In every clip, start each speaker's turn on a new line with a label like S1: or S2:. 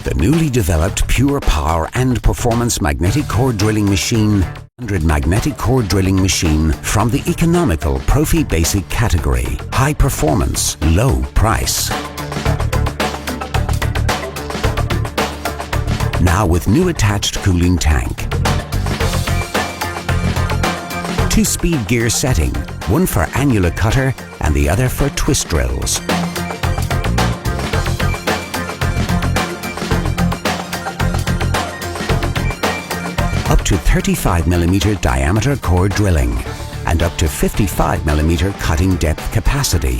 S1: The newly developed pure power and performance magnetic core drilling machine, 100 magnetic core drilling machine from the economical MABasic category. High performance, low price. Now with new attached cooling tank. 2-speed gear setting, one for annular cutter and the other for twist drills. Up to 35mm diameter core drilling and up to 55mm cutting depth capacity.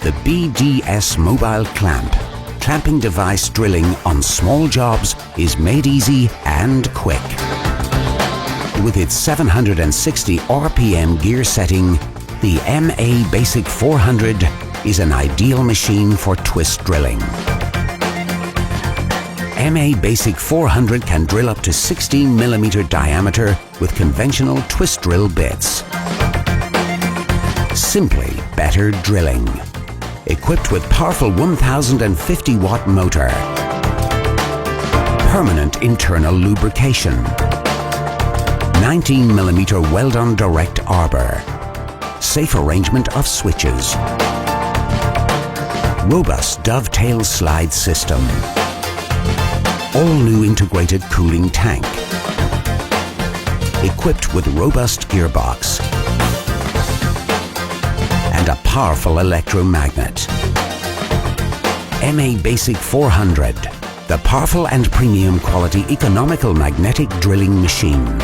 S1: The BDS mobile clamp, clamping device drilling on small jobs, is made easy and quick. With its 760 RPM gear setting, the MABasic 400 is an ideal machine for twist drilling. MABasic 400 can drill up to 16mm diameter with conventional twist drill bits. Simply better drilling. Equipped with powerful 1050 watt motor. Permanent internal lubrication. 19mm weld-on direct arbor. Safe arrangement of switches. Robust dovetail slide system. All-new integrated cooling tank. Equipped with robust gearbox. And a powerful electromagnet. MABasic 400. The powerful and premium quality economical magnetic drilling machine.